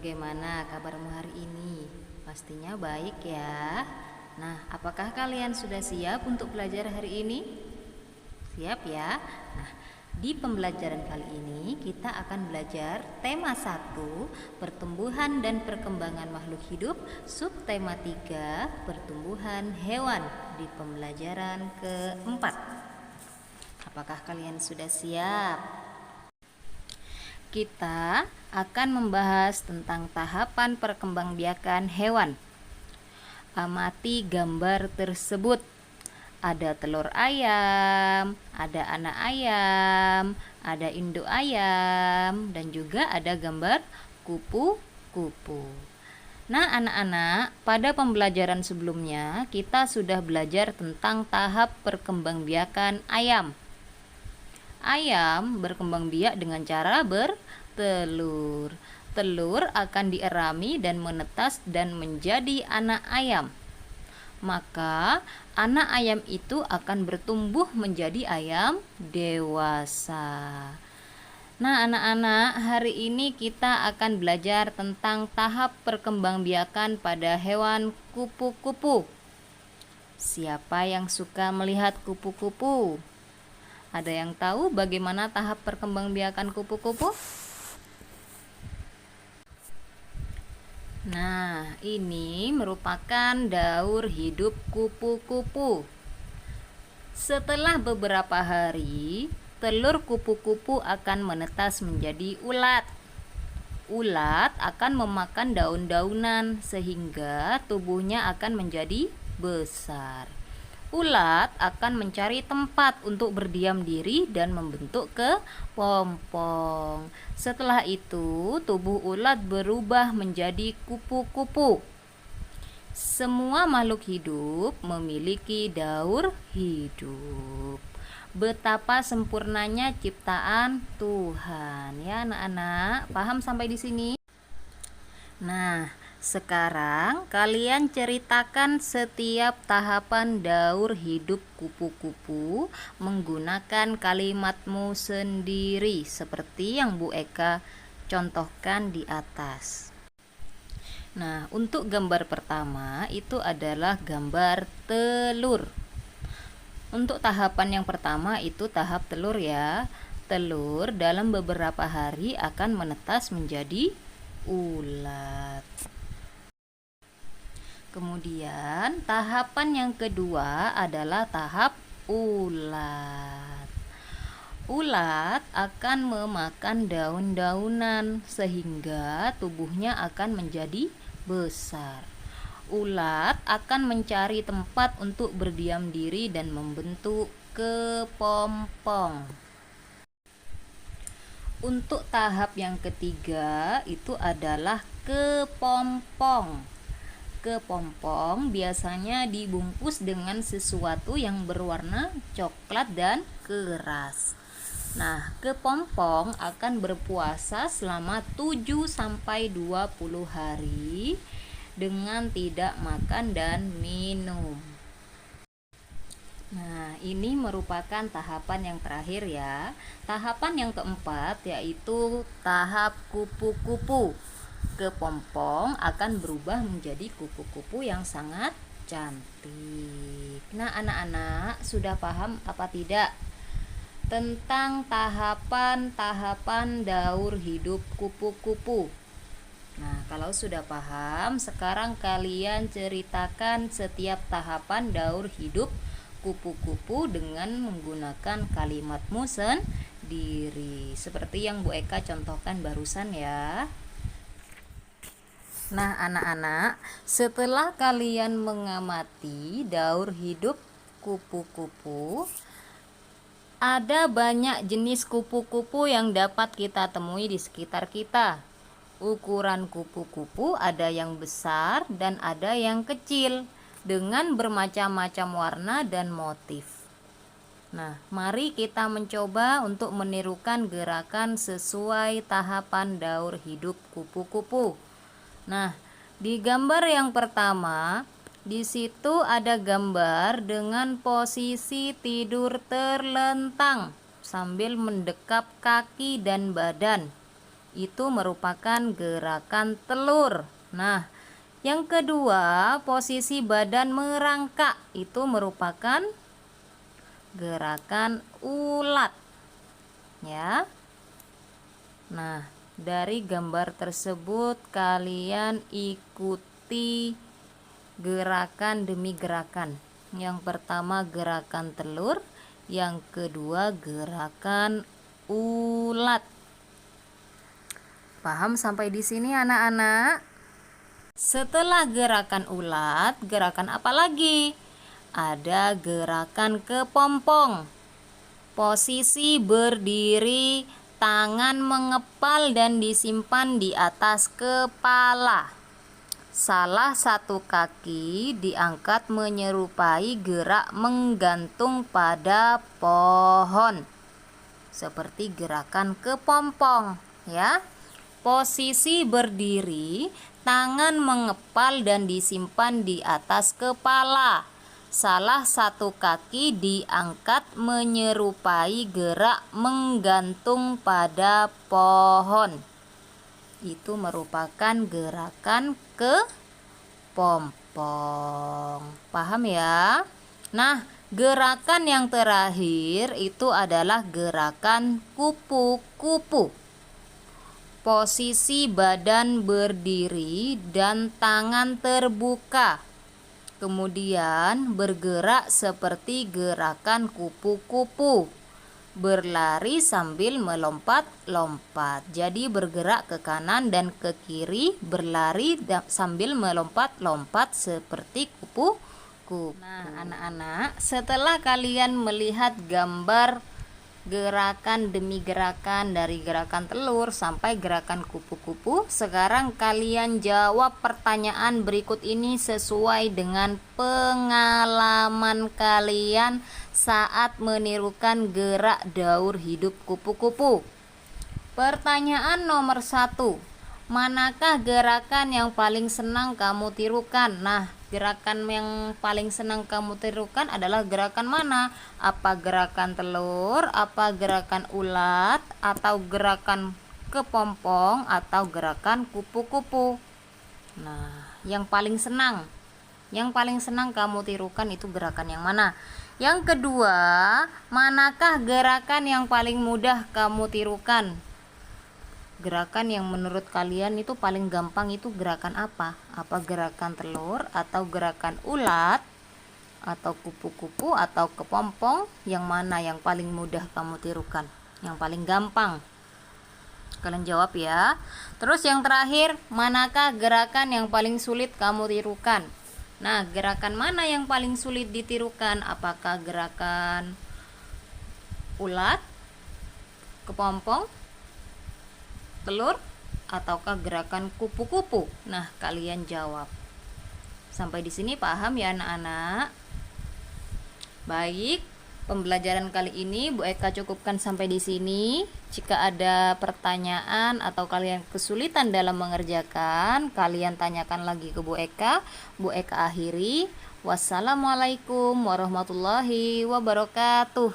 Bagaimana kabarmu hari ini? Pastinya baik ya. Nah, apakah kalian sudah siap untuk belajar hari ini? Siap ya? Nah, di pembelajaran kali ini kita akan belajar tema 1, pertumbuhan dan perkembangan makhluk hidup, subtema 3, pertumbuhan hewan di pembelajaran keempat. Apakah kalian sudah siap? Kita akan membahas tentang tahapan perkembangbiakan hewan. Amati gambar tersebut. Ada telur ayam, ada anak ayam, ada induk ayam, dan juga ada gambar kupu-kupu. Nah, anak-anak, pada pembelajaran sebelumnya kita sudah belajar tentang tahap perkembangbiakan ayam. Ayam berkembang biak dengan cara bertelur. Telur akan dierami dan menetas dan menjadi anak ayam. Maka anak ayam itu akan bertumbuh menjadi ayam dewasa. Nah, anak-anak, hari ini kita akan belajar tentang tahap perkembangbiakan pada hewan kupu-kupu. Siapa yang suka melihat kupu-kupu? Ada yang tahu bagaimana tahap perkembangbiakan kupu-kupu? Nah, ini merupakan daur hidup kupu-kupu. Setelah beberapa hari, telur kupu-kupu akan menetas menjadi ulat. Ulat akan memakan daun-daunan sehingga tubuhnya akan menjadi besar. Ulat akan mencari tempat untuk berdiam diri dan membentuk kepompong. Setelah itu, tubuh ulat berubah menjadi kupu-kupu. Semua makhluk hidup memiliki daur hidup. Betapa sempurnanya ciptaan Tuhan. Ya, anak-anak, paham sampai di sini? Nah, sekarang kalian ceritakan setiap tahapan daur hidup kupu-kupu menggunakan kalimatmu sendiri seperti yang Bu Eka contohkan di atas. Nah, untuk gambar pertama itu adalah gambar telur. Untuk tahapan yang pertama itu tahap telur ya. Telur dalam beberapa hari akan menetas menjadi ulat. Kemudian tahapan yang kedua adalah tahap ulat. Ulat akan memakan daun-daunan sehingga tubuhnya akan menjadi besar. Ulat akan mencari tempat untuk berdiam diri dan membentuk kepompong. Untuk tahap yang ketiga itu adalah kepompong. Kepompong biasanya dibungkus dengan sesuatu yang berwarna coklat dan keras. Nah, kepompong akan berpuasa selama 7-20 hari dengan tidak makan dan minum. Nah, ini merupakan tahapan yang terakhir ya. Tahapan yang keempat yaitu tahap kupu-kupu. Kepompong akan berubah menjadi kupu-kupu yang sangat cantik. Nah, anak-anak sudah paham apa tidak tentang tahapan-tahapan daur hidup kupu-kupu? Nah, kalau sudah paham, sekarang kalian ceritakan setiap tahapan daur hidup kupu-kupu dengan menggunakan kalimatmu sendiri seperti yang Bu Eka contohkan barusan ya. Nah, anak-anak, setelah kalian mengamati daur hidup kupu-kupu, ada banyak jenis kupu-kupu yang dapat kita temui di sekitar kita. Ukuran kupu-kupu ada yang besar dan ada yang kecil dengan bermacam-macam warna dan motif. Nah, mari kita mencoba untuk menirukan gerakan sesuai tahapan daur hidup kupu-kupu. Nah, di gambar yang pertama, di situ ada gambar dengan posisi tidur terlentang sambil mendekap kaki dan badan. itu merupakan gerakan telur. Nah, yang kedua, posisi badan merangkak itu merupakan gerakan ulat. Ya. Nah, dari gambar tersebut kalian ikuti gerakan demi gerakan. Yang pertama gerakan telur, yang kedua gerakan ulat. Paham sampai di sini anak-anak? Setelah gerakan ulat, gerakan apa lagi? Ada gerakan kepompong. Posisi berdiri, tangan mengepal dan disimpan di atas kepala. Salah satu kaki diangkat menyerupai gerak menggantung pada pohon. Seperti gerakan kepompong, ya. Posisi berdiri, tangan mengepal dan disimpan di atas kepala. Salah satu kaki diangkat menyerupai gerak menggantung pada pohon. Itu merupakan gerakan kepompong. Paham ya? Nah, gerakan yang terakhir itu adalah gerakan kupu-kupu. Posisi badan berdiri dan tangan terbuka. Kemudian bergerak seperti gerakan kupu-kupu. Berlari sambil melompat-lompat. Jadi bergerak ke kanan dan ke kiri, berlari sambil melompat-lompat seperti kupu-kupu. Nah, anak-anak, setelah kalian melihat gambar gerakan demi gerakan dari gerakan telur sampai gerakan kupu-kupu, sekarang kalian jawab pertanyaan berikut ini sesuai dengan pengalaman kalian saat menirukan gerak daur hidup kupu-kupu. Pertanyaan nomor 1, manakah gerakan yang paling senang kamu tirukan? Nah, gerakan yang paling senang kamu tirukan adalah gerakan mana? Apa gerakan telur, apa gerakan ulat, atau gerakan kepompong, atau gerakan kupu-kupu? Nah, yang paling senang kamu tirukan itu gerakan yang mana? Yang kedua, manakah gerakan yang paling mudah kamu tirukan? Gerakan yang menurut kalian itu paling gampang itu gerakan apa? Apa gerakan telur, atau gerakan ulat, atau kupu-kupu, atau kepompong? Yang mana yang paling mudah kamu tirukan? Yang paling gampang? Kalian jawab ya. Terus yang terakhir, manakah gerakan yang paling sulit kamu tirukan? Nah, gerakan mana yang paling sulit ditirukan? Apakah gerakan ulat, kepompong, telur, ataukah gerakan kupu-kupu? Nah, kalian jawab. Sampai di sini paham ya anak-anak? Baik, pembelajaran kali ini Bu Eka cukupkan sampai di sini. Jika ada pertanyaan atau kalian kesulitan dalam mengerjakan, kalian tanyakan lagi ke Bu Eka. Bu Eka akhiri. Wassalamualaikum warahmatullahi wabarakatuh.